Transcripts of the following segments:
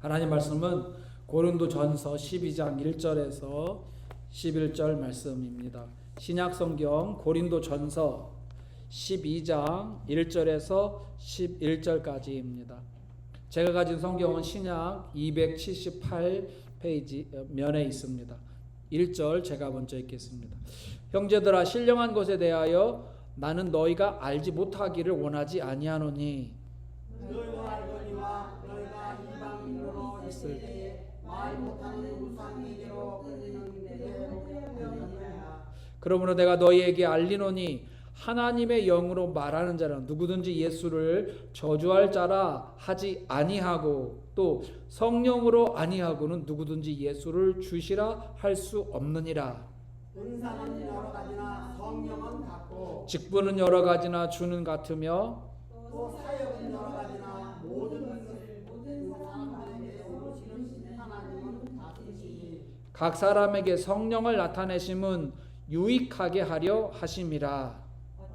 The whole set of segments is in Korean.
하나님 말씀은 고린도전서 12장 1절에서 11절 말씀입니다. 신약성경 고린도전서 12장 1절에서 11절까지입니다. 제가 가진 성경은 신약 278페이지 면에 있습니다. 1절 제가 먼저 읽겠습니다. 형제들아, 신령한 것에 대하여 나는 너희가 알지 못하기를 원하지 아니하노니 너희가 알거니와 너희가 이방인으로 있을 때에 말 못하는 우상에게로 끌리는 그대로 끌려가느냐. 그러므로 내가 너희에게 알리노니 하나님의 영으로 말하는 자는 누구든지 예수를 저주할 자라 하지 아니하고 또 성령으로 아니하고는 누구든지 예수를 주시라 할 수 없느니라. 은사는 여러 가지나 성령은 같고 직분은 여러 가지나 주는 같으며 또 사역은 여러 가지나 모든 사람에게 오시는 하나님은 같으시니 각 사람에게 성령을 나타내심은 유익하게 하려 하심이라.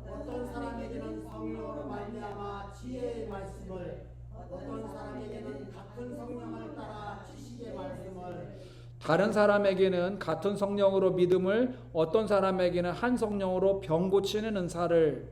어떤 사람에게는 성령으로 말미암아 지혜의 말씀을, 어떤 사람에게는 같은 성령을 따라 지식의 말씀을, 다른 사람에게는 같은 성령으로 믿음을, 어떤 사람에게는 한 성령으로 병 고치는 은사를,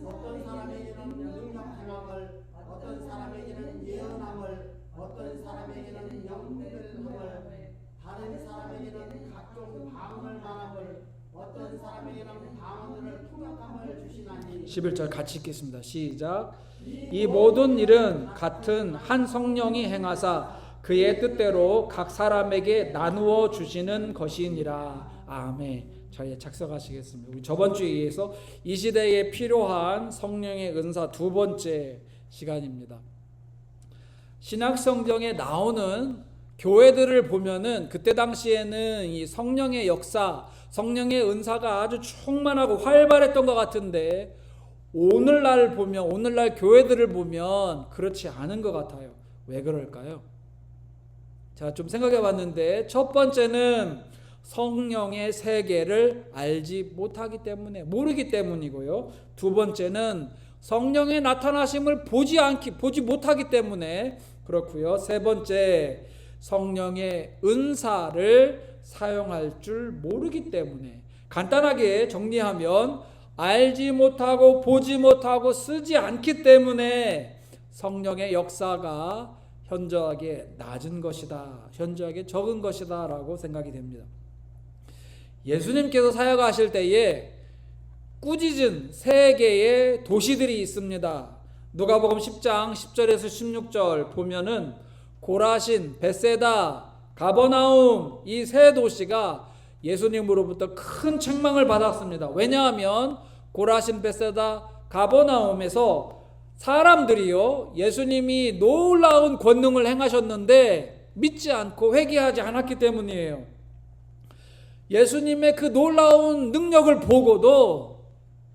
어떤 사람에게는 능력 행함을, 어떤 사람에게는 예언함을, 어떤 사람에게는 영들함을, 다른 사람에게는 각종 방언을 말함을, 어떤 사람에게는 방언을 통역함을 주시나니. 11절 같이 읽겠습니다. 시작. 이 모든 일은 같은 한 성령이 행하사 그의 뜻대로 각 사람에게 나누어 주시는 것이니라. 아멘. 자리에 착석하시겠습니다. 우리 저번 주에 이어서 이 시대에 필요한 성령의 은사 두 번째 시간입니다. 신약성경에 나오는 교회들을 보면은 그때 당시에는 이 성령의 역사, 성령의 은사가 아주 충만하고 활발했던 것 같은데 오늘날 교회들을 보면 그렇지 않은 것 같아요. 왜 그럴까요? 제가 좀 생각해 봤는데 첫 번째는 성령의 세계를 알지 못하기 때문에, 모르기 때문이고요. 두 번째는 성령의 나타나심을 보지 못하기 때문에 그렇고요. 세 번째, 성령의 은사를 사용할 줄 모르기 때문에. 간단하게 정리하면 알지 못하고 보지 못하고 쓰지 않기 때문에 성령의 역사가 현저하게 낮은 것이다, 현저하게 적은 것이다 라고 생각이 됩니다. 예수님께서 사역하실 때에 꾸짖은 세 개의 도시들이 있습니다. 누가복음 10장 10절에서 16절 보면은 고라신, 벳세다, 가버나움 이 세 도시가 예수님으로부터 큰 책망을 받았습니다. 왜냐하면 고라신, 벳세다, 가버나움에서 사람들이요, 예수님이 놀라운 권능을 행하셨는데 믿지 않고 회개하지 않았기 때문이에요. 예수님의 그 놀라운 능력을 보고도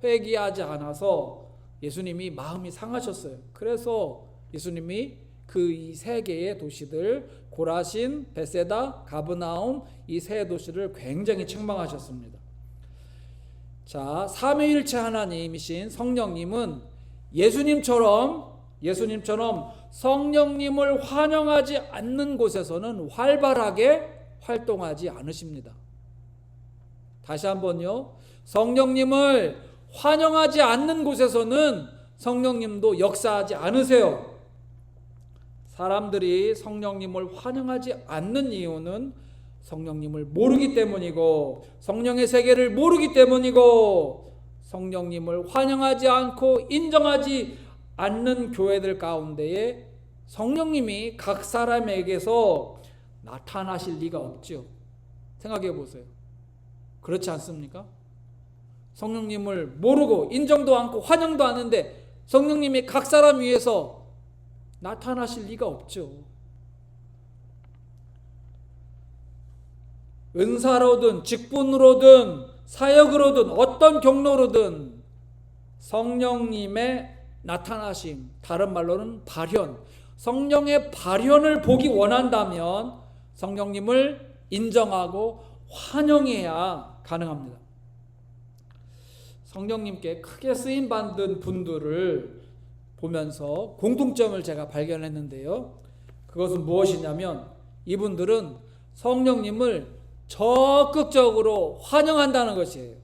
회개하지 않아서 예수님이 마음이 상하셨어요. 그래서 예수님이 그 이 세 개의 도시들, 고라신, 벳세다, 가버나움 이 세 도시를 굉장히 책망하셨습니다. 자, 삼위일체 하나님이신 성령님은 예수님처럼 성령님을 환영하지 않는 곳에서는 활발하게 활동하지 않으십니다. 다시 한번요. 성령님을 환영하지 않는 곳에서는 성령님도 역사하지 않으세요. 사람들이 성령님을 환영하지 않는 이유는 성령님을 모르기 때문이고, 성령의 세계를 모르기 때문이고, 성령님을 환영하지 않고 인정하지 않는 교회들 가운데에 성령님이 각 사람에게서 나타나실 리가 없죠. 생각해 보세요. 그렇지 않습니까? 성령님을 모르고 인정도 않고 환영도 않는데 성령님이 각 사람 위해서 나타나실 리가 없죠. 은사로든 직분으로든 사역으로든 어떤 경로로든 성령님의 나타나심, 다른 말로는 발현, 성령의 발현을 보기 원한다면 성령님을 인정하고 환영해야 가능합니다. 성령님께 크게 쓰임받은 분들을 보면서 공통점을 제가 발견했는데요. 그것은 무엇이냐면 이분들은 성령님을 적극적으로 환영한다는 것이에요.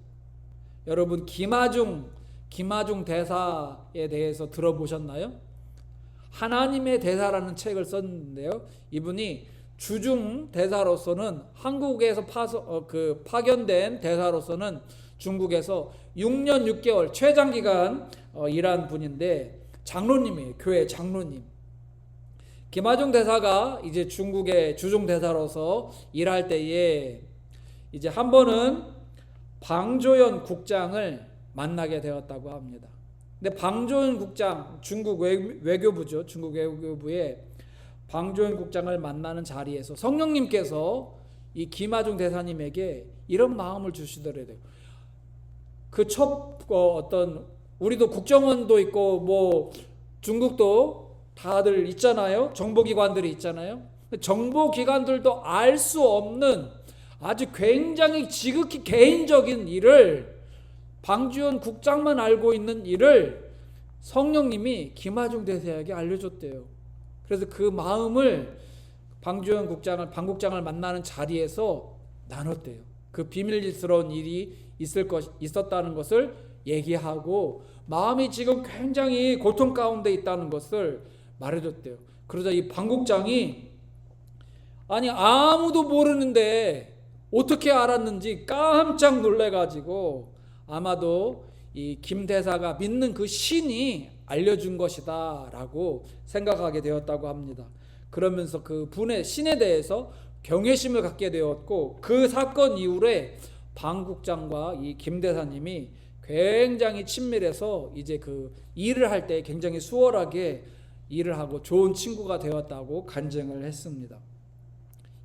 여러분 김아중 대사에 대해서 들어보셨나요? 하나님의 대사라는 책을 썼는데요. 이분이 주중 대사로서는 한국에서 파견된 대사로서는 중국에서 6년 6개월 최장기간 일한 분인데 장로님이에요. 교회 장로님. 김하중 대사가 이제 중국의 주중 대사로서 일할 때에 이제 한 번은 방조연 국장을 만나게 되었다고 합니다. 근데 방조연 국장, 중국 외교부죠. 중국 외교부에 방조연 국장을 만나는 자리에서 성령님께서 이 김하중 대사님에게 이런 마음을 주시더래요. 그 어떤 우리도 국정원도 있고 뭐 중국도 다들 있잖아요. 정보기관들이 있잖아요. 정보기관들도 알 수 없는 아주 굉장히 지극히 개인적인 일을 방주연 국장만 알고 있는 일을 성령님이 김하중 대사에게 알려줬대요. 그래서 그 마음을 방주연 국장을 방국장을 만나는 자리에서 나눴대요. 그 비밀스러운 일이 있었다는 것을 얘기하고 마음이 지금 굉장히 고통 가운데 있다는 것을 말해줬대요. 그러자 이 방국장이 아니 아무도 모르는데 어떻게 알았는지 깜짝 놀래가지고 아마도 이 김 대사가 믿는 그 신이 알려준 것이다 라고 생각하게 되었다고 합니다. 그러면서 그 분의 신에 대해서 경외심을 갖게 되었고 그 사건 이후에 방국장과 이 김 대사님이 굉장히 친밀해서 이제 그 일을 할 때 굉장히 수월하게 일을 하고 좋은 친구가 되었다고 간증을 했습니다.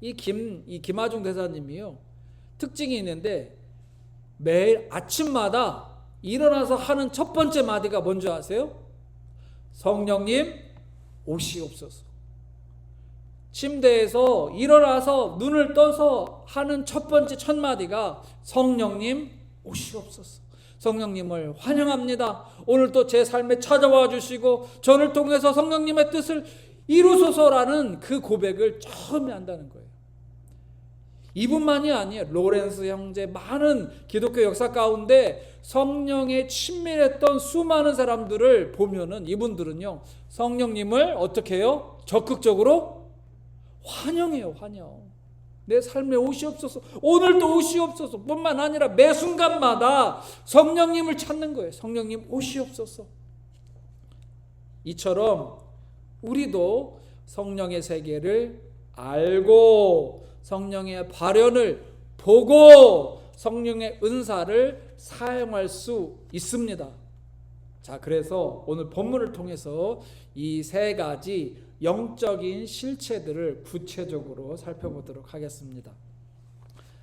이 김하중 대사님이요 특징이 있는데 매일 아침마다 일어나서 하는 첫 번째 마디가 뭔지 아세요? 성령님 오시옵소서. 침대에서 일어나서 눈을 떠서 하는 첫 마디가 성령님 오시옵소서. 성령님을 환영합니다. 오늘 또 제 삶에 찾아와 주시고 저를 통해서 성령님의 뜻을 이루소서라는 그 고백을 처음에 한다는 거예요. 이분만이 아니에요. 로렌스 형제, 많은 기독교 역사 가운데 성령에 친밀했던 수많은 사람들을 보면은 이분들은요 성령님을 어떻게 해요? 적극적으로 환영해요. 환영. 내 삶에 오시옵소서. 오늘도 오시옵소서. 뿐만 아니라 매 순간마다 성령님을 찾는 거예요. 성령님 오시옵소서. 이처럼 우리도 성령의 세계를 알고 성령의 발현을 보고 성령의 은사를 사용할 수 있습니다. 자, 그래서 오늘 본문을 통해서 이 세 가지 영적인 실체들을 구체적으로 살펴보도록 하겠습니다.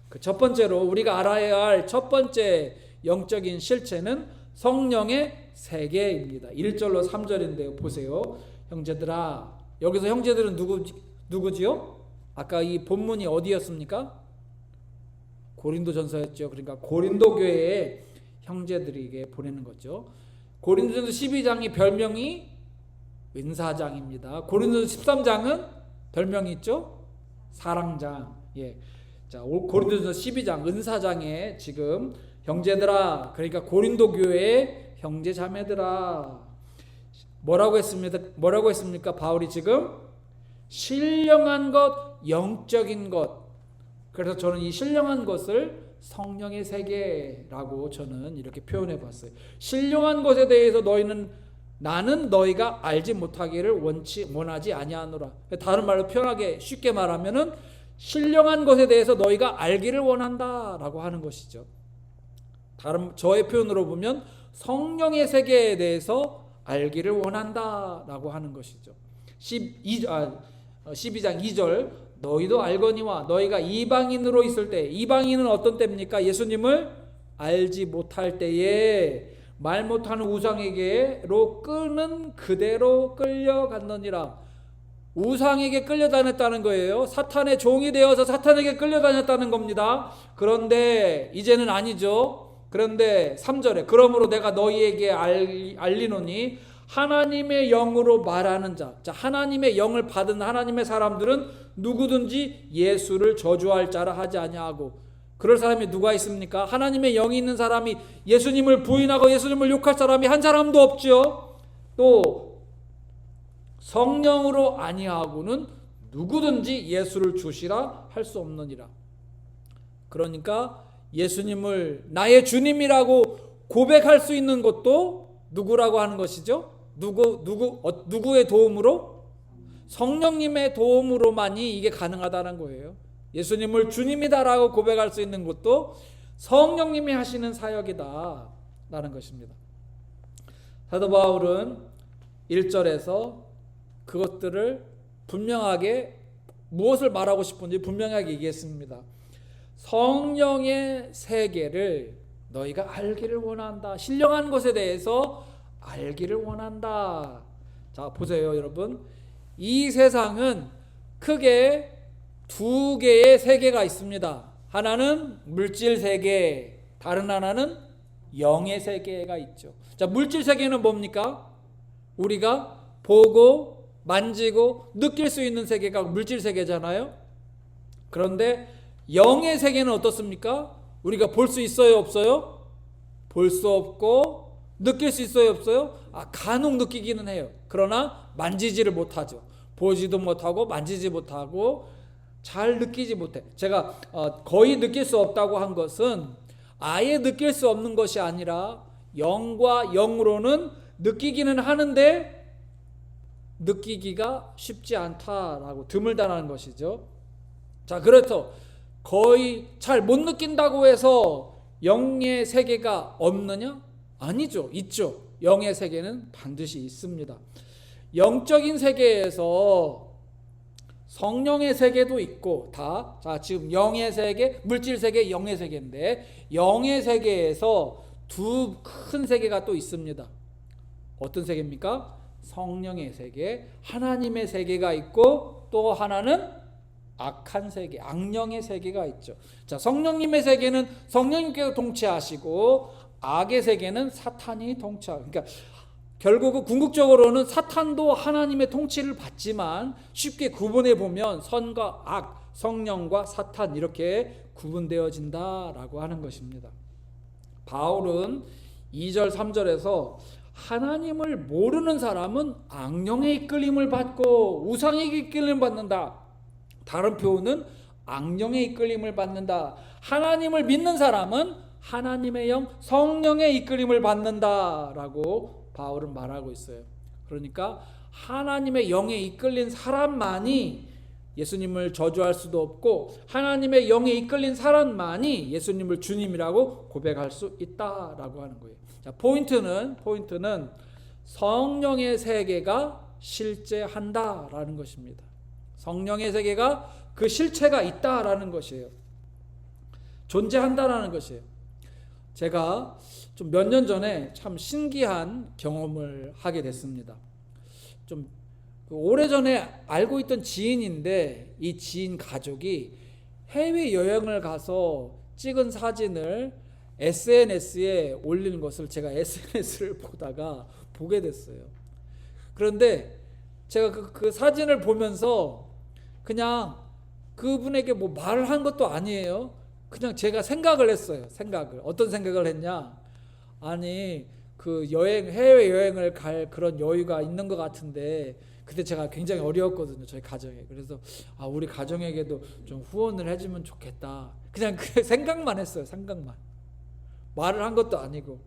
그 첫 번째로 우리가 알아야 할 첫 번째 영적인 실체는 성령의 세계입니다. 1절로 3절인데요. 보세요. 형제들아. 여기서 형제들은 누구지요? 아까 이 본문이 어디였습니까? 고린도전서였죠. 그러니까 고린도 교회의 형제들에게 보내는 거죠. 고린도전서 12장이 별명이 은사장입니다. 고린도전서 13장은 별명이 있죠. 사랑장. 예. 자, 고린도전서 12장 은사장에 지금 형제들아, 그러니까 고린도 교회의 형제 자매들아. 뭐라고 했습니까? 바울이 지금 신령한 것, 영적인 것. 그래서 저는 이 신령한 것을 성령의 세계라고 저는 이렇게 표현해 봤어요. 신령한 것에 대해서 나는 너희가 알지 못하기를 원하지 아니하노라. 다른 말로 편하게 쉽게 말하면은 신령한 것에 대해서 너희가 알기를 원한다라고 하는 것이죠. 저의 표현으로 보면 성령의 세계에 대해서 알기를 원한다라고 하는 것이죠. 12장 2절 너희도 알거니와 너희가 이방인으로 있을 때, 이방인은 어떤 때입니까? 예수님을 알지 못할 때에 말 못하는 우상에게로 끄는 그대로 끌려갔느니라. 우상에게 끌려다녔다는 거예요. 사탄의 종이 되어서 사탄에게 끌려다녔다는 겁니다. 그런데 이제는 아니죠. 그런데 3절에 그러므로 내가 너희에게 알리노니 하나님의 영으로 말하는 자. 자, 하나님의 영을 받은 하나님의 사람들은 누구든지 예수를 저주할 자라 하지 아니하고. 그럴 사람이 누가 있습니까? 하나님의 영이 있는 사람이 예수님을 부인하고 예수님을 욕할 사람이 한 사람도 없지요. 또 성령으로 아니하고는 누구든지 예수를 주시라 할 수 없느니라. 그러니까 예수님을 나의 주님이라고 고백할 수 있는 것도 누구라고 하는 것이죠? 누구의 도움으로? 성령님의 도움으로만이 이게 가능하다는 거예요. 예수님을 주님이다라고 고백할 수 있는 것도 성령님이 하시는 사역이다라는 것입니다. 사도 바울은 1절에서 그것들을 분명하게 무엇을 말하고 싶은지 분명하게 얘기했습니다. 성령의 세계를 너희가 알기를 원한다. 신령한 것에 대해서 알기를 원한다. 자, 보세요, 여러분. 이 세상은 크게 두 개의 세계가 있습니다. 하나는 물질 세계, 다른 하나는 영의 세계가 있죠. 자, 물질 세계는 뭡니까? 우리가 보고 만지고 느낄 수 있는 세계가 물질 세계잖아요. 그런데 영의 세계는 어떻습니까? 우리가 볼 수 있어요, 없어요? 볼 수 없고 느낄 수 있어요, 없어요? 간혹 느끼기는 해요. 그러나 만지지를 못하죠. 보지도 못하고 만지지 못하고 잘 느끼지 못해. 제가 거의 느낄 수 없다고 한 것은 아예 느낄 수 없는 것이 아니라 영과 영으로는 느끼기는 하는데 느끼기가 쉽지 않다라고 드물다라는 것이죠. 자, 그래서 거의 잘 못 느낀다고 해서 영의 세계가 없느냐? 아니죠. 있죠. 영의 세계는 반드시 있습니다. 영적인 세계에서 성령의 세계도 있고 다. 자, 지금 영의 세계, 물질 세계, 영의 세계인데 영의 세계에서 두 큰 세계가 또 있습니다. 어떤 세계입니까? 성령의 세계, 하나님의 세계가 있고 또 하나는 악한 세계, 악령의 세계가 있죠. 자, 성령님의 세계는 성령님께서 통치하시고 악의 세계는 사탄이 통치하고. 그러니까 결국은 궁극적으로는 사탄도 하나님의 통치를 받지만 쉽게 구분해 보면 선과 악, 성령과 사탄 이렇게 구분되어진다라고 하는 것입니다. 바울은 2절 3절에서 하나님을 모르는 사람은 악령의 이끌림을 받고 우상의 이끌림을 받는다. 다른 표현은 악령의 이끌림을 받는다. 하나님을 믿는 사람은 하나님의 영, 성령의 이끌림을 받는다라고 바울은 말하고 있어요. 그러니까 하나님의 영에 이끌린 사람만이 예수님을 저주할 수도 없고 하나님의 영에 이끌린 사람만이 예수님을 주님이라고 고백할 수 있다라고 하는 거예요. 자, 포인트는 성령의 세계가 실제한다라는 것입니다. 성령의 세계가 그 실체가 있다라는 것이에요. 존재한다라는 것이에요. 제가 좀 몇 년 전에 참 신기한 경험을 하게 됐습니다. 좀 오래전에 알고 있던 지인인데 이 지인 가족이 해외여행을 가서 찍은 사진을 SNS에 올리는 것을 제가 SNS를 보다가 보게 됐어요. 그런데 제가 그 사진을 보면서 그냥 그분에게 뭐 말을 한 것도 아니에요. 그냥 제가 생각을 했어요. 어떤 생각을 했냐? 아니, 그 해외 여행을 갈 그런 여유가 있는 것 같은데 그때 제가 굉장히 어려웠거든요, 저희 가정에. 그래서 우리 가정에게도 좀 후원을 해주면 좋겠다. 그냥 그 생각만 했어요. 생각만. 말을 한 것도 아니고.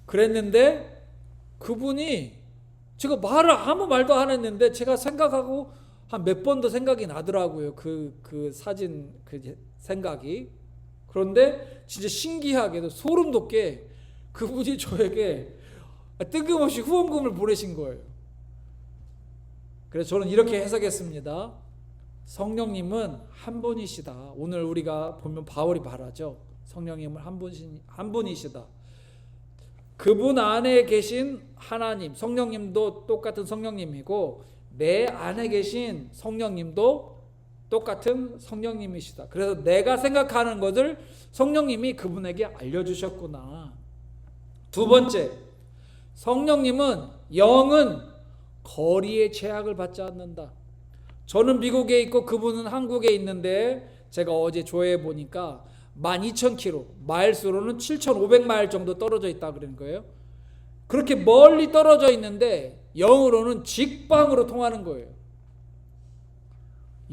그랬는데 그분이 제가 아무 말도 안 했는데 제가 생각하고 한 몇 번 더 생각이 나더라고요. 그 사진 생각이. 그런데 진짜 신기하게도 소름 돋게 그분이 저에게 뜬금없이 후원금을 보내신 거예요. 그래서 저는 이렇게 해석했습니다. 성령님은 한 분이시다. 오늘 우리가 보면 바울이 말하죠. 성령님은 한 분이시다. 그분 안에 계신 하나님, 성령님도 똑같은 성령님이고 내 안에 계신 성령님도 똑같은 성령님이시다. 그래서 내가 생각하는 것을 성령님이 그분에게 알려주셨구나. 두 번째, 성령님은 영은 거리의 제약을 받지 않는다. 저는 미국에 있고 그분은 한국에 있는데 제가 어제 조회해 보니까 12,000km, 마일수로는 7,500마일 정도 떨어져 있다 그러는 거예요. 그렇게 멀리 떨어져 있는데 영으로는 직방으로 통하는 거예요.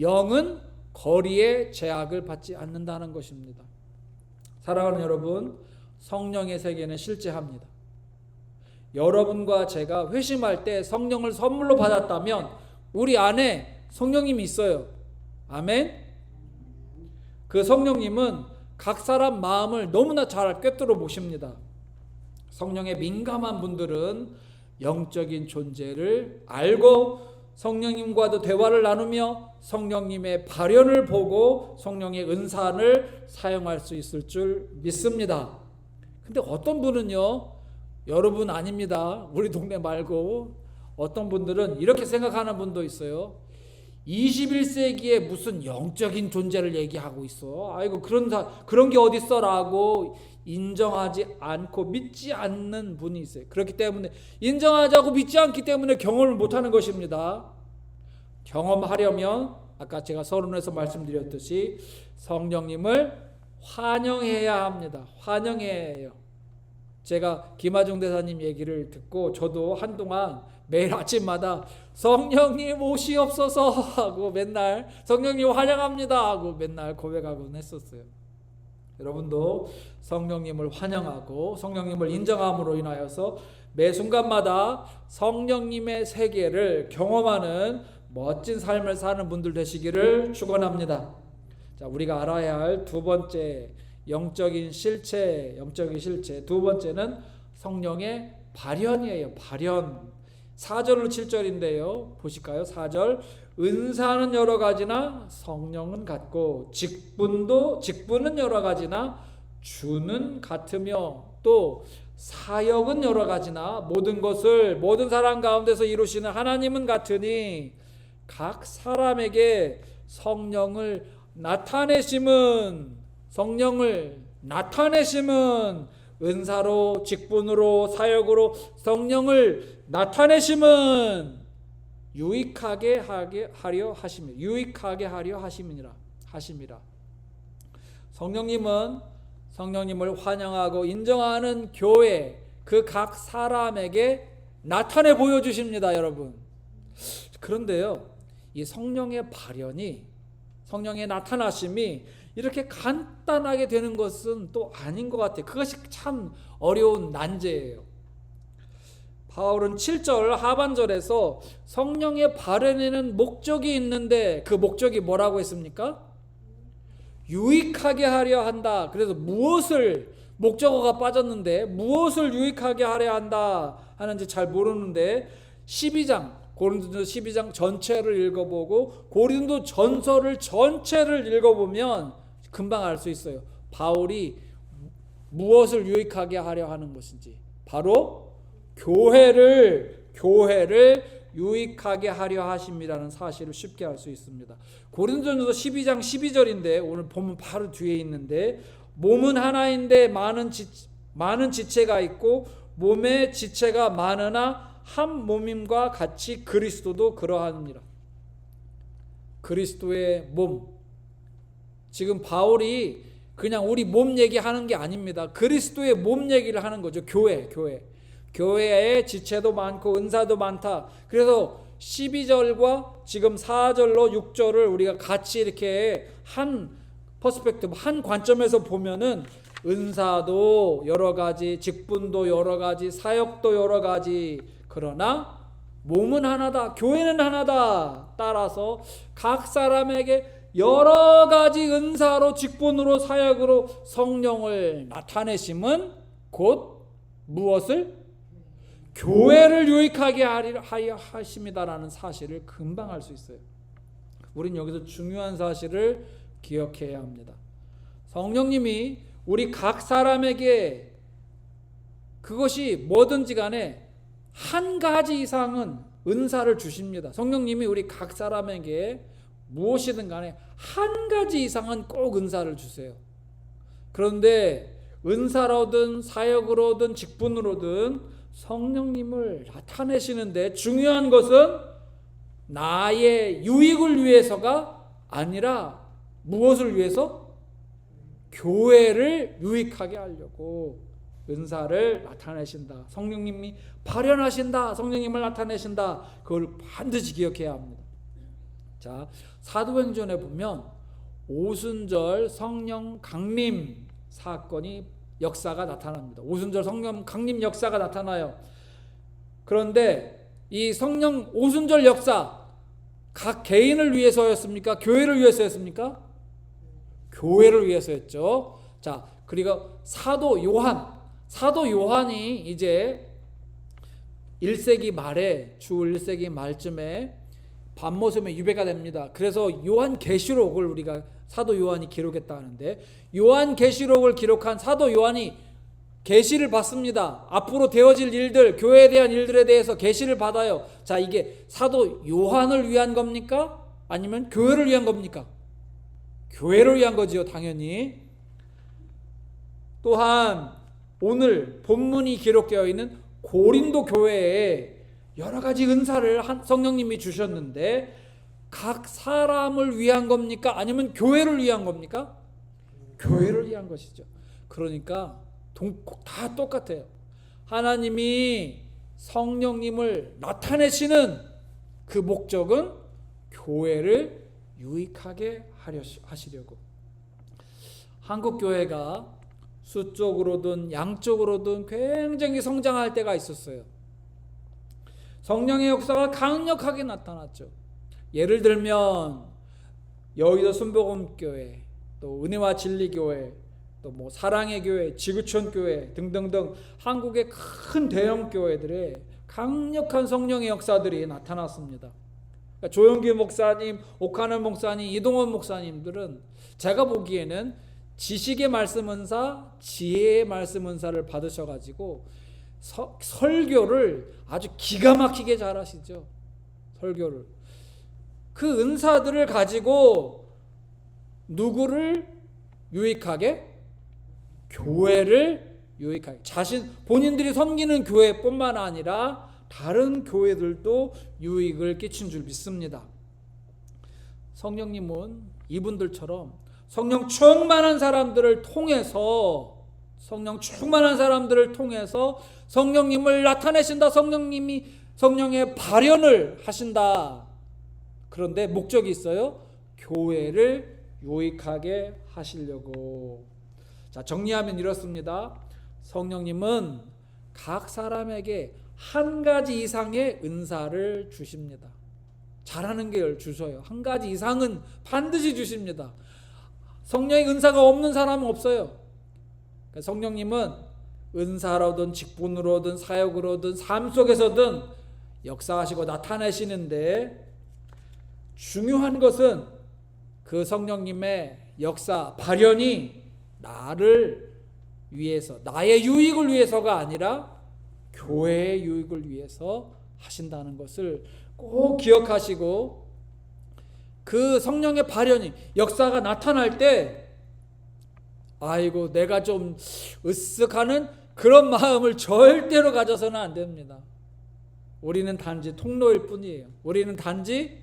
영은 거리의 제약을 받지 않는다는 것입니다. 사랑하는 여러분, 성령의 세계는 실제합니다. 여러분과 제가 회심할 때 성령을 선물로 받았다면 우리 안에 성령님이 있어요. 아멘. 그 성령님은 각 사람 마음을 너무나 잘 꿰뚫어 보십니다. 성령에 민감한 분들은 영적인 존재를 알고 성령님과도 대화를 나누며 성령님의 발현을 보고 성령의 은사를 사용할 수 있을 줄 믿습니다. 근데 어떤 분은요, 여러분 아닙니다. 우리 동네 말고 어떤 분들은 이렇게 생각하는 분도 있어요. 21세기에 무슨 영적인 존재를 얘기하고 있어. 아이고 그런 게 어딨어라고 인정하지 않고 믿지 않는 분이 있어요. 그렇기 때문에 인정하자고 믿지 않기 때문에 경험을 못하는 것입니다. 경험하려면 아까 제가 서론에서 말씀드렸듯이 성령님을 환영해야 합니다. 환영해야 해요. 제가 김하중 대사님 얘기를 듣고 저도 한동안 매일 아침마다 성령님 오시옵소서 하고 맨날 성령님 환영합니다 하고 맨날 고백하곤 했었어요. 여러분도 성령님을 환영하고 성령님을 인정함으로 인하여서 매 순간마다 성령님의 세계를 경험하는 멋진 삶을 사는 분들 되시기를 축원합니다. 자, 우리가 알아야 할 두 번째 영적인 실체 두 번째는 성령의 발현이에요. 발현. 4절로 7절인데요. 보실까요? 4절. 은사는 여러 가지나 성령은 같고 직분은 여러 가지나 주는 같으며 또 사역은 여러 가지나 모든 것을 모든 사람 가운데서 이루시는 하나님은 같으니 각 사람에게 성령을 나타내심은 은사로 직분으로 사역으로 성령을 나타내심은 유익하게 하려 하심이라. 성령님을 환영하고 인정하는 교회 그 각 사람에게 나타내 보여주십니다, 여러분. 그런데요, 이 성령의 발현이 성령의 나타나심이 이렇게 간단하게 되는 것은 또 아닌 것 같아요. 그것이 참 어려운 난제예요. 바울은 7절 하반절에서 성령의 발현에는 목적이 있는데 그 목적이 뭐라고 했습니까? 유익하게 하려 한다. 그래서 무엇을 목적어가 빠졌는데 무엇을 유익하게 하려 한다 하는지 잘 모르는데 고린도 12장 전체를 읽어보고 고린도 전서를 전체를 읽어보면 금방 알 수 있어요. 바울이 무엇을 유익하게 하려 하는 것인지. 바로 교회를 유익하게 하려 하심이라는 사실을 쉽게 알 수 있습니다. 고린도전서 12장 12절인데 오늘 보면 바로 뒤에 있는데 몸은 하나인데 많은 지체가 있고 몸의 지체가 많으나 한 몸임과 같이 그리스도도 그러하니라. 그리스도의 몸. 지금 바울이 그냥 우리 몸 얘기하는 게 아닙니다. 그리스도의 몸 얘기를 하는 거죠. 교회에 지체도 많고 은사도 많다. 그래서 12절과 지금 4절로 6절을 우리가 같이 이렇게 한 퍼스펙티브, 한 관점에서 보면은 은사도 여러 가지, 직분도 여러 가지, 사역도 여러 가지. 그러나 몸은 하나다. 교회는 하나다. 따라서 각 사람에게 여러 가지 은사로, 직분으로, 사역으로 성령을 나타내심은 곧 무엇을? 교회를 유익하게 하려 하심이다라는 사실을 금방 알 수 있어요. 우린 여기서 중요한 사실을 기억해야 합니다. 성령님이 우리 각 사람에게 그것이 뭐든지 간에 한 가지 이상은 은사를 주십니다. 성령님이 우리 각 사람에게 무엇이든 간에 한 가지 이상은 꼭 은사를 주세요. 그런데 은사로든 사역으로든 직분으로든 성령님을 나타내시는데 중요한 것은 나의 유익을 위해서가 아니라 무엇을 위해서? 교회를 유익하게 하려고 은사를 나타내신다. 성령님이 발현하신다. 성령님을 나타내신다. 그걸 반드시 기억해야 합니다. 자, 사도행전에 보면 오순절 성령 강림 사건이 역사가 나타납니다. 오순절 성령 강림 역사가 나타나요. 그런데 이 성령 오순절 역사 각 개인을 위해서였습니까? 교회를 위해서였습니까? 교회를 위해서였죠. 자, 그리고 사도 요한이 이제 1세기 말에 주 1세기 말쯤에 밤모섬에 유배가 됩니다. 그래서 요한계시록을 우리가 사도 요한이 기록했다 하는데, 요한계시록을 기록한 사도 요한이 계시를 받습니다. 앞으로 되어질 일들, 교회에 대한 일들에 대해서 계시를 받아요. 자, 이게 사도 요한을 위한 겁니까? 아니면 교회를 위한 겁니까? 교회를 위한 거지요, 당연히. 또한 오늘 본문이 기록되어 있는 고린도 교회에 여러 가지 은사를 성령님이 주셨는데 각 사람을 위한 겁니까? 아니면 교회를 위한 겁니까? 교회를 위한 것이죠. 그러니까 다 똑같아요. 하나님이 성령님을 나타내시는 그 목적은 교회를 유익하게 하시려고. 한국 교회가 수적으로든 양적으로든 굉장히 성장할 때가 있었어요. 성령의 역사가 강력하게 나타났죠. 예를 들면 여의도 순복음교회, 또 은혜와 진리교회, 또 뭐 사랑의 교회, 지구촌 교회 등등등 한국의 큰 대형 교회들의 강력한 성령의 역사들이 나타났습니다. 그러니까 조영규 목사님, 오카는 목사님, 이동원 목사님들은 제가 보기에는 지식의 말씀 은사, 지혜의 말씀 은사를 받으셔가지고 설교를 아주 기가 막히게 잘하시죠. 설교를. 그 은사들을 가지고 누구를 유익하게? 교회를 유익하게. 본인들이 섬기는 교회뿐만 아니라 다른 교회들도 유익을 끼친 줄 믿습니다. 성령님은 이분들처럼 성령 충만한 사람들을 통해서 성령님을 나타내신다. 성령의 발현을 하신다. 그런데 목적이 있어요. 교회를 유익하게 하시려고. 자, 정리하면 이렇습니다. 성령님은 각 사람에게 한 가지 이상의 은사를 주십니다. 잘하는 게 주셔요. 한 가지 이상은 반드시 주십니다. 성령의 은사가 없는 사람은 없어요. 성령님은 은사로든 직분으로든 사역으로든 삶 속에서든 역사하시고 나타내시는데, 중요한 것은 그 성령님의 역사 발현이 나를 위해서, 나의 유익을 위해서가 아니라 교회의 유익을 위해서 하신다는 것을 꼭 기억하시고, 그 성령의 발현이, 역사가 나타날 때 아이고 내가 좀 으쓱하는 그런 마음을 절대로 가져서는 안 됩니다. 우리는 단지 통로일 뿐이에요. 우리는 단지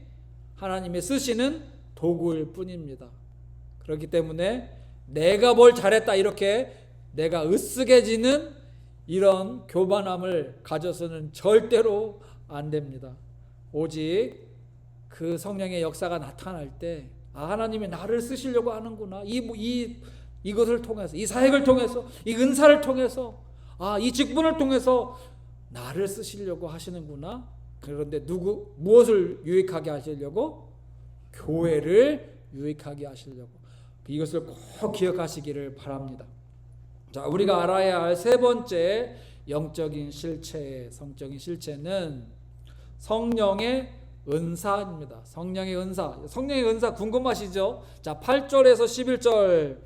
하나님의 쓰시는 도구일 뿐입니다. 그렇기 때문에 내가 뭘 잘했다 이렇게 내가 으쓱해지는 이런 교만함을 가져서는 절대로 안 됩니다. 오직 그 성령의 역사가 나타날 때 하나님이 나를 쓰시려고 하는구나. 이것을 통해서, 이 사역을 통해서, 이 은사를 통해서, 이 직분을 통해서 나를 쓰시려고 하시는구나. 그런데 무엇을 유익하게 하시려고? 교회를 유익하게 하시려고. 이것을 꼭 기억하시기를 바랍니다. 자, 우리가 알아야 할 세 번째 영적인 실체, 성적인 실체는 성령의 은사입니다. 성령의 은사 궁금하시죠? 자, 8절에서 11절.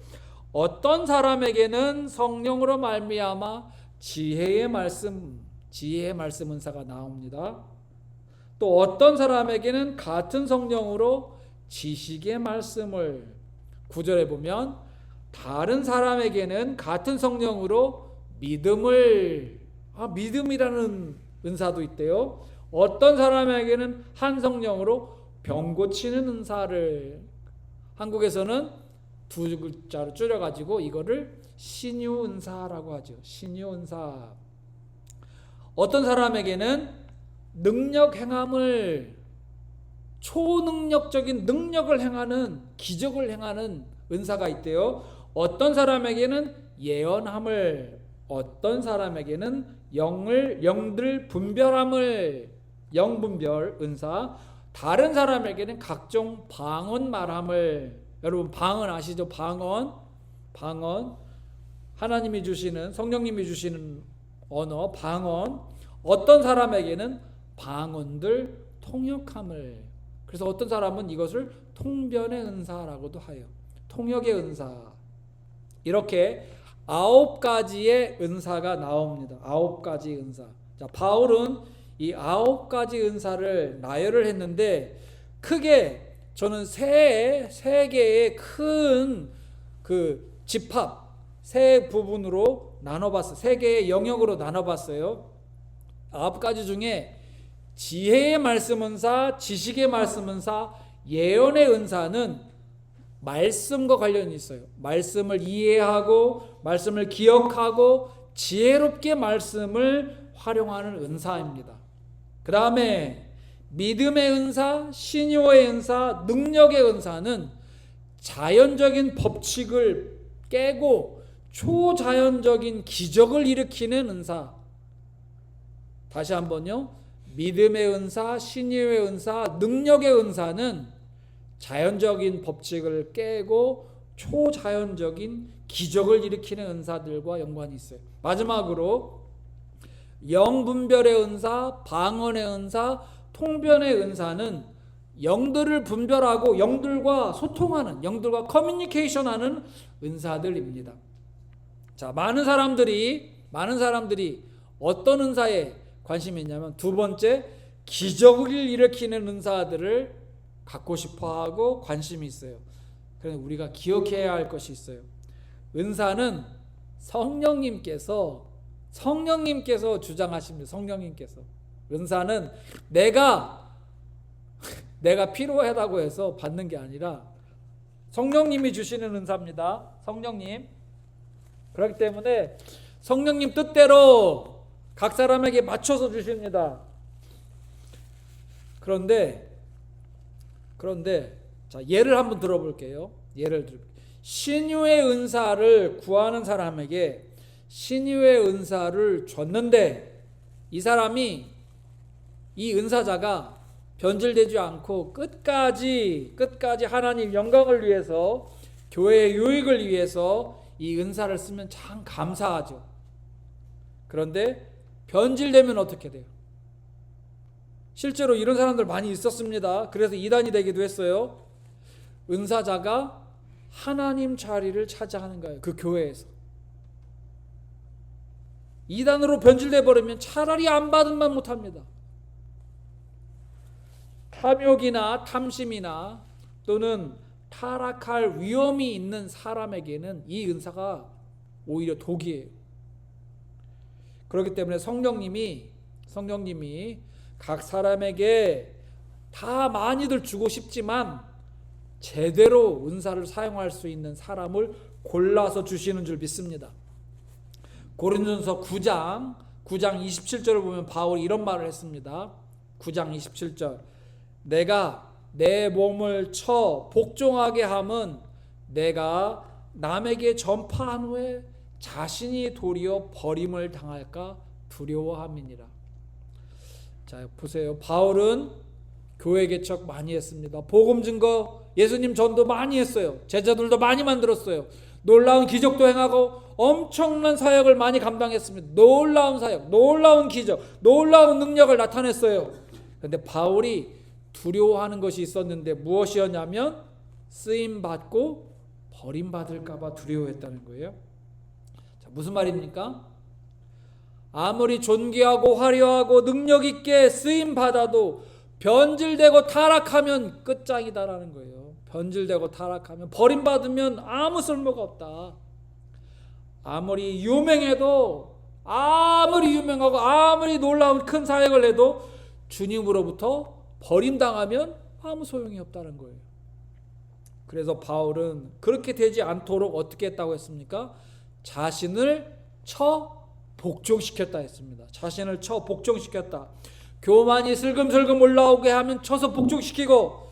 어떤 사람에게는 성령으로 말미암아 지혜의 말씀 은사가 나옵니다. 또 어떤 사람에게는 같은 성령으로 지식의 말씀을, 9절에 보면 다른 사람에게는 같은 성령으로 믿음을, 믿음이라는 은사도 있대요. 어떤 사람에게는 한 성령으로 병 고치는 은사를, 한국에서는 두 글자로 줄여가지고 이거를 신유 은사라고 하죠. 신유 은사. 어떤 사람에게는 능력 행함을, 초능력적인 능력을 행하는, 기적을 행하는 은사가 있대요. 어떤 사람에게는 예언함을, 어떤 사람에게는 영들 분별함을, 영분별 은사, 다른 사람에게는 각종 방언 말함을. 여러분 방언 아시죠? 방언 하나님이 주시는, 성령님이 주시는 언어, 방언. 어떤 사람에게는 방언들 통역함을. 그래서 어떤 사람은 이것을 통변의 은사라고도 하여, 통역의 은사. 이렇게 9가지의 은사가 나옵니다. 9가지 은사. 자, 바울은 이 9가지 은사를 나열을 했는데, 크게 저는 세 개의 큰 그 집합, 세 부분으로 나눠봤어요. 세 개의 영역으로 나눠봤어요. 9가지 중에 지혜의 말씀 은사, 지식의 말씀 은사, 예언의 은사는 말씀과 관련이 있어요. 말씀을 이해하고 말씀을 기억하고 지혜롭게 말씀을 활용하는 은사입니다. 그 다음에 믿음의 은사, 신유의 은사, 능력의 은사는 자연적인 법칙을 깨고 초자연적인 기적을 일으키는 은사. 다시 한번요. 믿음의 은사, 신유의 은사, 능력의 은사는 자연적인 법칙을 깨고 초자연적인 기적을 일으키는 은사들과 연관이 있어요. 마지막으로 영분별의 은사, 방언의 은사, 통변의 은사는 영들을 분별하고 영들과 소통하는, 영들과 커뮤니케이션하는 은사들입니다. 자, 많은 사람들이 어떤 은사에 관심이 있냐면, 두 번째, 기적을 일으키는 은사들을 갖고 싶어하고 관심이 있어요. 그런데 우리가 기억해야 할 것이 있어요. 은사는 성령님께서 주장하십니다. 성령님께서. 은사는 내가 필요하다고 해서 받는 게 아니라 성령님이 주시는 은사입니다. 성령님. 그렇기 때문에 성령님 뜻대로 각 사람에게 맞춰서 주십니다. 그런데 자, 예를 한번 들어볼게요. 신유의 은사를 구하는 사람에게 신유의 은사를 줬는데, 이 사람이, 이 은사자가 변질되지 않고 끝까지 하나님 영광을 위해서, 교회의 유익을 위해서 이 은사를 쓰면 참 감사하죠. 그런데 변질되면 어떻게 돼요? 실제로 이런 사람들 많이 있었습니다. 그래서 이단이 되기도 했어요. 은사자가 하나님 자리를 차지하는 거예요. 그 교회에서. 이단으로 변질돼 버리면 차라리 안 받은만 못합니다. 탐욕이나 탐심이나 또는 타락할 위험이 있는 사람에게는 이 은사가 오히려 독이에요. 그렇기 때문에 성령님이 각 사람에게 다 많이들 주고 싶지만 제대로 은사를 사용할 수 있는 사람을 골라서 주시는 줄 믿습니다. 고린도전서 9장 27절을 보면 바울이 이런 말을 했습니다. 9장 27절. 내가 내 몸을 쳐 복종하게 함은 내가 남에게 전파한 후에 자신이 도리어 버림을 당할까 두려워함이니라. 자, 보세요. 바울은 교회 개척 많이 했습니다. 복음 증거, 예수님 전도 많이 했어요. 제자들도 많이 만들었어요. 놀라운 기적도 행하고 엄청난 사역을 많이 감당했습니다. 놀라운 사역, 놀라운 기적, 놀라운 능력을 나타냈어요. 그런데 바울이 두려워하는 것이 있었는데 무엇이었냐면 쓰임받고 버림받을까 봐 두려워했다는 거예요. 자, 무슨 말입니까? 아무리 존귀하고 화려하고 능력 있게 쓰임받아도 변질되고 타락하면 끝장이다라는 거예요. 변질되고 타락하면, 버림받으면 아무 쓸모가 없다. 아무리 유명해도, 아무리 유명하고 아무리 놀라운 큰 사역을 해도 주님으로부터 버림당하면 아무 소용이 없다는 거예요. 그래서 바울은 그렇게 되지 않도록 어떻게 했다고 했습니까? 자신을 쳐 복종시켰다 했습니다. 자신을 쳐 복종시켰다. 교만이 슬금슬금 올라오게 하면 쳐서 복종시키고,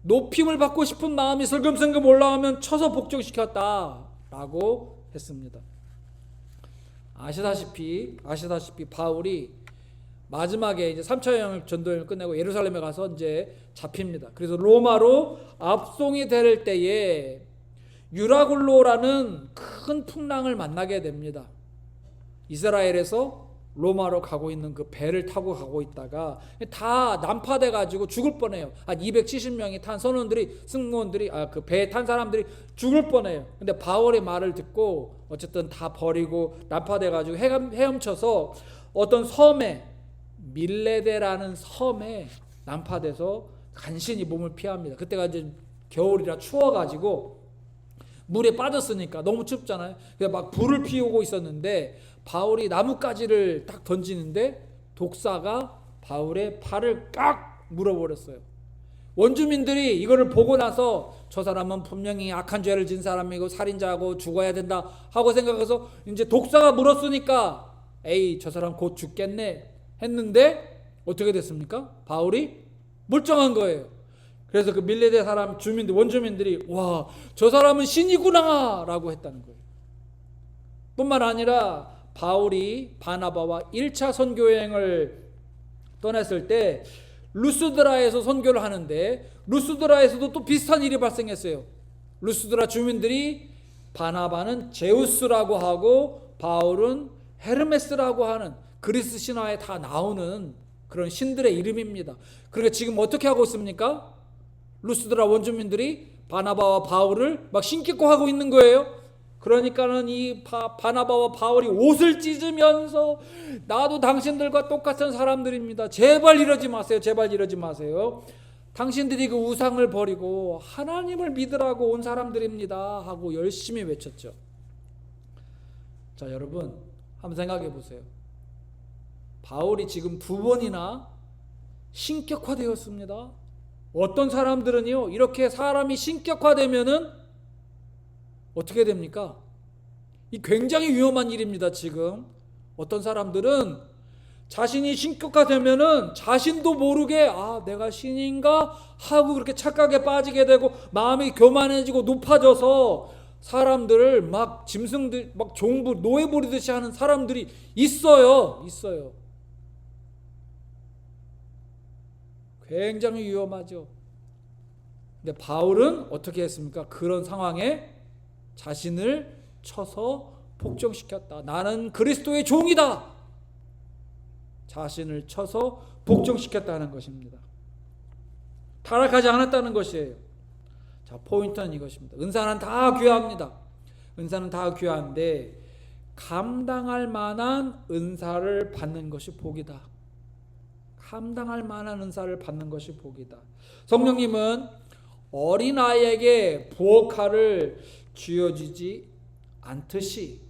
높임을 받고 싶은 마음이 슬금슬금 올라오면 쳐서 복종시켰다 라고 했습니다. 아시다시피 바울이 마지막에 이제 3차 여행 전도여행을 끝내고 예루살렘에 가서 이제 잡힙니다. 그래서 로마로 압송이 될 때에 유라굴로라는 큰 풍랑을 만나게 됩니다. 이스라엘에서 로마로 가고 있는 그 배를 타고 가고 있다가 다 난파돼 가지고 죽을 뻔해요. 한 270명이 탄 승무원들이 그 배에 탄 사람들이 죽을 뻔해요. 근데 바울의 말을 듣고 어쨌든 다 버리고 난파돼 가지고 헤엄쳐서 어떤 섬에, 밀레데라는 섬에 난파돼서 간신히 몸을 피합니다. 그때가 이제 겨울이라 추워가지고 물에 빠졌으니까 너무 춥잖아요. 그래서 막 불을 피우고 있었는데 바울이 나뭇가지를 딱 던지는데 독사가 바울의 팔을 깍 물어버렸어요. 원주민들이 이거를 보고 나서 저 사람은 분명히 악한 죄를 진 사람이고 살인자고 죽어야 된다 하고 생각해서 이제 독사가 물었으니까 에이 저 사람 곧 죽겠네 했는데 어떻게 됐습니까? 바울이 멀쩡한 거예요. 그래서 그 밀레데 사람 원주민들이 와, 저 사람은 신이구나 라고 했다는 거예요. 뿐만 아니라 바울이 바나바와 1차 선교여행을 떠났을 때 루스드라에서 선교를 하는데 루스드라에서도 또 비슷한 일이 발생했어요. 루스드라 주민들이 바나바는 제우스라고 하고 바울은 헤르메스라고 하는 그리스 신화에 다 나오는 그런 신들의 이름입니다. 그러니까 지금 어떻게 하고 있습니까? 루스드라 원주민들이 바나바와 바울을 막 신기코 하고 있는 거예요. 그러니까는 이 바나바와 바울이 옷을 찢으면서 나도 당신들과 똑같은 사람들입니다. 제발 이러지 마세요. 제발 이러지 마세요. 당신들이 그 우상을 버리고 하나님을 믿으라고 온 사람들입니다 하고 열심히 외쳤죠. 자, 여러분 한번 생각해 보세요. 바울이 지금 2번이나 신격화되었습니다. 어떤 사람들은요, 이렇게 사람이 신격화되면은 어떻게 됩니까? 이 굉장히 위험한 일입니다. 지금 어떤 사람들은 자신이 신격화되면은 자신도 모르게 내가 신인가 하고 그렇게 착각에 빠지게 되고 마음이 교만해지고 높아져서 사람들을 막 짐승들, 막 종부 노예 부리듯이 하는 사람들이 있어요. 굉장히 위험하죠. 근데 바울은 어떻게 했습니까? 그런 상황에 자신을 쳐서 복종시켰다. 나는 그리스도의 종이다. 자신을 쳐서 복종시켰다는 것입니다. 타락하지 않았다는 것이에요. 자, 포인트는 이것입니다. 은사는 다 귀합니다. 은사는 다 귀한데 감당할 만한 은사를 받는 것이 복이다. 감당할 만한 은사를 받는 것이 복이다. 성령님은 어린아이에게 부엌칼을 쥐어주지 않듯이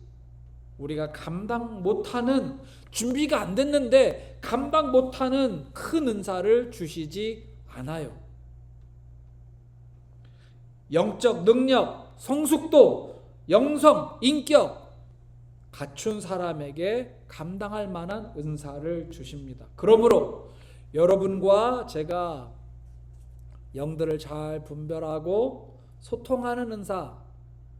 우리가 감당 못하는, 준비가 안 됐는데 감당 못하는 큰 은사를 주시지 않아요. 영적 능력, 성숙도, 영성, 인격 갖춘 사람에게 감당할 만한 은사를 주십니다. 그러므로 여러분과 제가 영들을 잘 분별하고 소통하는 은사,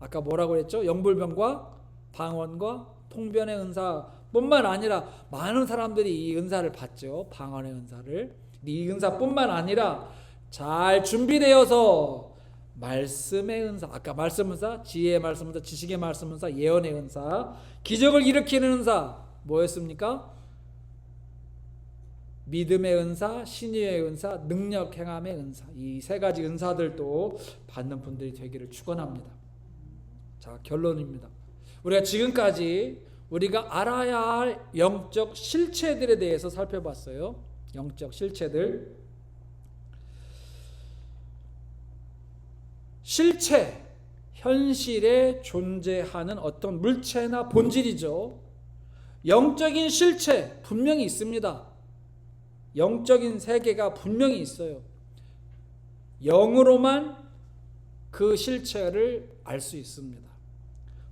아까 뭐라고 했죠? 영불변과 방언과 통변의 은사 뿐만 아니라 많은 사람들이 이 은사를 받죠. 방언의 은사를. 이 은사뿐만 아니라 잘 준비되어서 말씀의 은사, 아까 말씀 은사, 지혜의 말씀 은사, 지식의 말씀 은사, 예언의 은사, 기적을 일으키는 은사 뭐였습니까? 믿음의 은사, 신의의 은사, 능력 행함의 은사, 이 3가지 은사들도 받는 분들이 되기를 축원합니다. 자, 결론입니다. 우리가 지금까지 우리가 알아야 할 영적 실체들에 대해서 살펴봤어요. 영적 실체들. 실체, 현실에 존재하는 어떤 물체나 본질이죠. 영적인 실체 분명히 있습니다. 영적인 세계가 분명히 있어요. 영으로만 그 실체를 알 수 있습니다.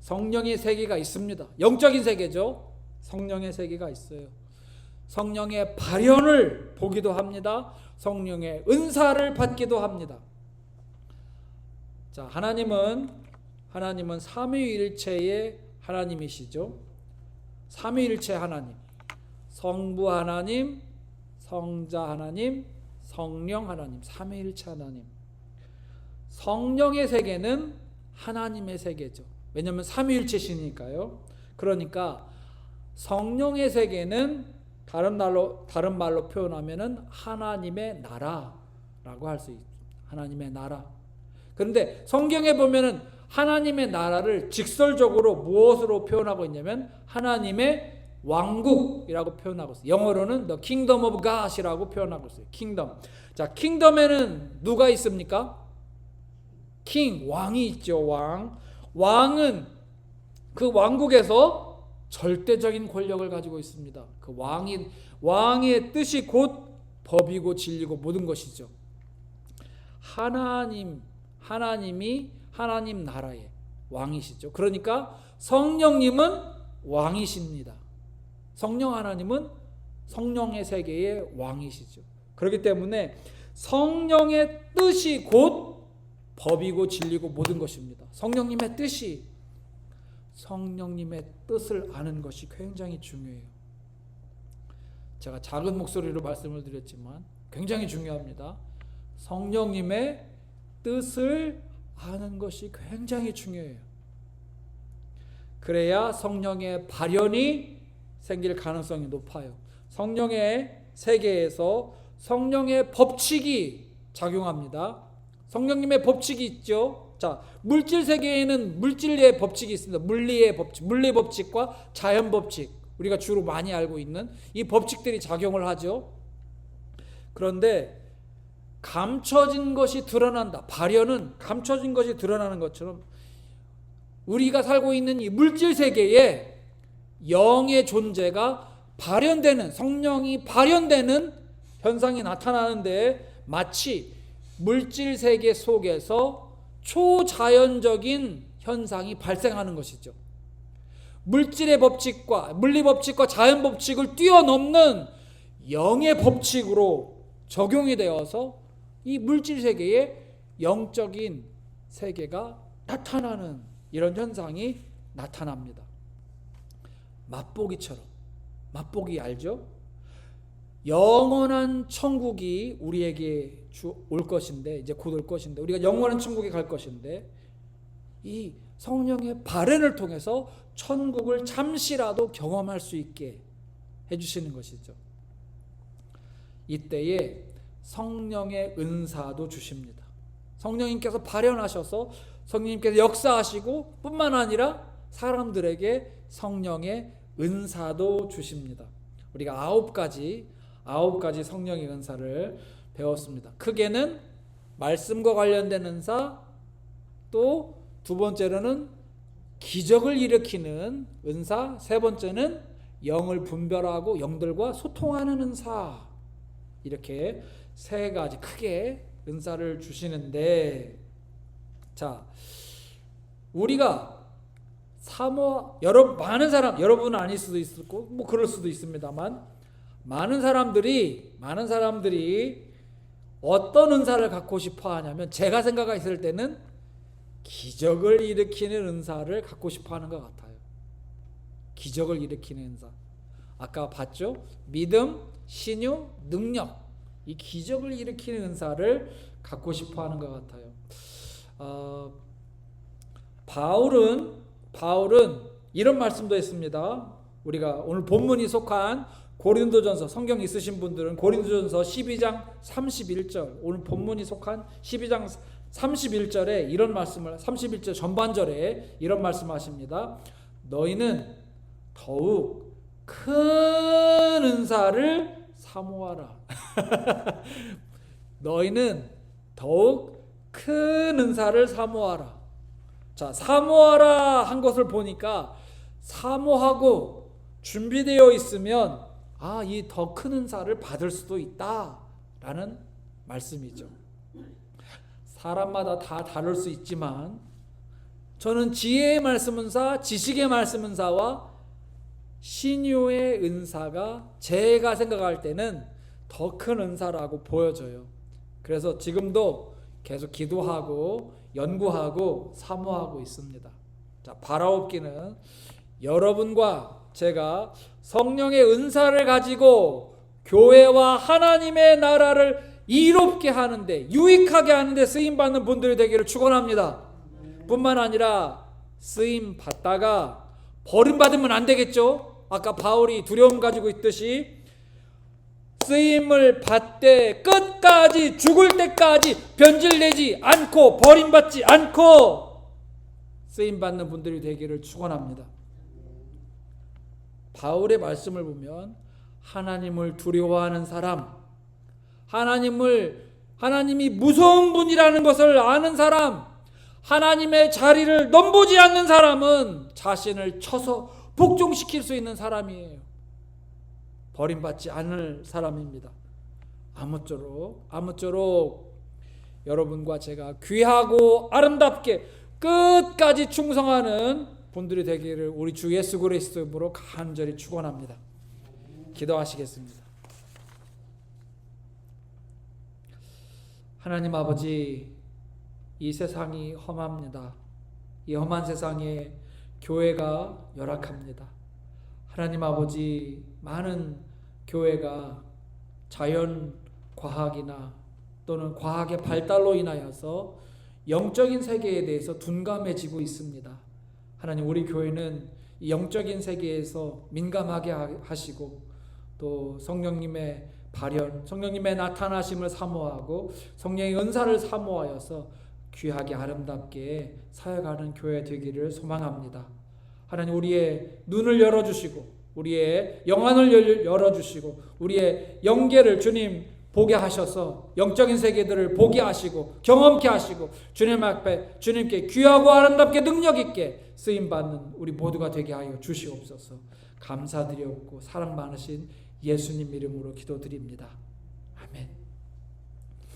성령의 세계가 있습니다. 영적인 세계죠. 성령의 세계가 있어요. 성령의 발현을 보기도 합니다. 성령의 은사를 받기도 합니다. 자, 하나님은 삼위일체의 하나님이시죠. 삼위일체 하나님, 성부 하나님, 성자 하나님, 성령 하나님, 삼위일체 하나님. 성령의 세계는 하나님의 세계죠. 왜냐하면 삼위일체시니까요. 그러니까 성령의 세계는 다른 말로 표현하면은 하나님의 나라라고 할 수 있죠. 하나님의 나라. 그런데 성경에 보면은 하나님의 나라를 직설적으로 무엇으로 표현하고 있냐면 하나님의 왕국이라고 표현하고 있어요. 영어로는 The Kingdom of God이라고 표현하고 있어요. 킹덤. 자, 킹덤에는 누가 있습니까? 킹, 왕이 있죠. 왕은 그 왕국에서 절대적인 권력을 가지고 있습니다. 그 왕의 뜻이 곧 법이고 진리고 모든 것이죠. 하나님이 하나님 나라의 왕이시죠. 그러니까 성령님은 왕이십니다. 성령 하나님은 성령의 세계의 왕이시죠. 그렇기 때문에 성령의 뜻이 곧 법이고 진리고 모든 것입니다. 성령님의 뜻을 아는 것이 굉장히 중요해요. 제가 작은 목소리로 말씀을 드렸지만 굉장히 중요합니다. 성령님의 뜻을 아는 것이 굉장히 중요해요. 그래야 성령의 발현이 생길 가능성이 높아요. 성령의 세계에서 성령의 법칙이 작용합니다. 성령님의 법칙이 있죠. 자, 물질 세계에는 물질의 법칙이 있습니다. 물리의 법칙, 물리 법칙과 자연 법칙, 우리가 주로 많이 알고 있는 이 법칙들이 작용을 하죠. 그런데 감춰진 것이 드러난다. 발현은 감춰진 것이 드러나는 것처럼 우리가 살고 있는 이 물질 세계에 영의 존재가 발현되는, 성령이 발현되는 현상이 나타나는데 마치 물질 세계 속에서 초자연적인 현상이 발생하는 것이죠. 물질의 법칙과 물리 법칙과 자연 법칙을 뛰어넘는 영의 법칙으로 적용이 되어서 이 물질 세계에 영적인 세계가 나타나는 이런 현상이 나타납니다. 맛보기처럼. 맛보기 알죠? 영원한 천국이 우리에게 올 것인데, 이제 곧 올 것인데, 우리가 영원한 천국에 갈 것인데, 이 성령의 발현을 통해서 천국을 잠시라도 경험할 수 있게 해주시는 것이죠. 이때에 성령의 은사도 주십니다. 성령님께서 발현하셔서 성령님께서 역사하시고 뿐만 아니라 사람들에게 성령의 은사도 주십니다. 우리가 아홉 가지 성령의 은사를 배웠습니다. 크게는 말씀과 관련된 은사, 또 두 번째로는 기적을 일으키는 은사, 세 번째는 영을 분별하고 영들과 소통하는 은사, 이렇게 세 가지 크게 은사를 주시는데, 자, 우리가 많은 사람, 여러분은 아닐 수도 있고 뭐 그럴 수도 있습니다만, 많은 사람들이 어떤 은사를 갖고 싶어 하냐면, 제가 생각했을 때는 기적을 일으키는 은사를 갖고 싶어 하는 것 같아요. 기적을 일으키는 은사. 아까 봤죠? 믿음, 신유, 능력. 이 기적을 일으키는 은사를 갖고 싶어 하는 것 같아요. 바울은 이런 말씀도 했습니다. 우리가 오늘 본문이 속한 고린도전서, 성경 있으신 분들은 고린도전서 12장 31절, 오늘 본문이 속한 12장 31절에 이런 말씀을, 31절 전반절에 이런 말씀하십니다. 너희는 더욱 큰 은사를 사모하라. 너희는 더욱 큰 은사를 사모하라. 자, 사모하라 한 것을 보니까 사모하고 준비되어 있으면 이 더 큰 은사를 받을 수도 있다라는 말씀이죠. 사람마다 다 다를 수 있지만 저는 지혜의 말씀 은사, 지식의 말씀 은사와 신유의 은사가 제가 생각할 때는 더 큰 은사라고 보여져요. 그래서 지금도 계속 기도하고 연구하고 사모하고 있습니다. 자, 바라옵기는 여러분과 제가 성령의 은사를 가지고 교회와 하나님의 나라를 이롭게 하는데, 유익하게 하는데 쓰임받는 분들이 되기를 축원합니다. 뿐만 아니라 쓰임 받다가 버림받으면 안 되겠죠. 아까 바울이 두려움 가지고 있듯이 쓰임을 받되 끝까지 죽을 때까지 변질되지 않고 버림받지 않고 쓰임받는 분들이 되기를 축원합니다. 바울의 말씀을 보면 하나님을 두려워하는 사람, 하나님이 무서운 분이라는 것을 아는 사람, 하나님의 자리를 넘보지 않는 사람은 자신을 쳐서 복종시킬 수 있는 사람이에요. 버림받지 않을 사람입니다. 아무쪼록 여러분과 제가 귀하고 아름답게 끝까지 충성하는 분들이 되기를 우리 주 예수 그리스도 이름으로 간절히 축원합니다. 기도하시겠습니다. 하나님 아버지, 이 세상이 험합니다. 이 험한 세상에 교회가 열악합니다. 하나님 아버지, 많은 교회가 자연 과학이나 또는 과학의 발달로 인하여서 영적인 세계에 대해서 둔감해지고 있습니다. 하나님, 우리 교회는 이 영적인 세계에서 민감하게 하시고 또 성령님의 발현, 성령님의 나타나심을 사모하고 성령의 은사를 사모하여서 귀하게 아름답게 사역하는 교회 되기를 소망합니다. 하나님, 우리의 눈을 열어주시고 우리의 영안을 열어주시고 우리의 영계를 주님 보게 하셔서 영적인 세계들을 보게 하시고 경험케 하시고 주님 앞에 주님께 귀하고 아름답게 능력 있게 쓰임받는 우리 모두가 되게 하여 주시옵소서. 감사드렸고 사랑 많으신 예수님 이름으로 기도드립니다. 아멘.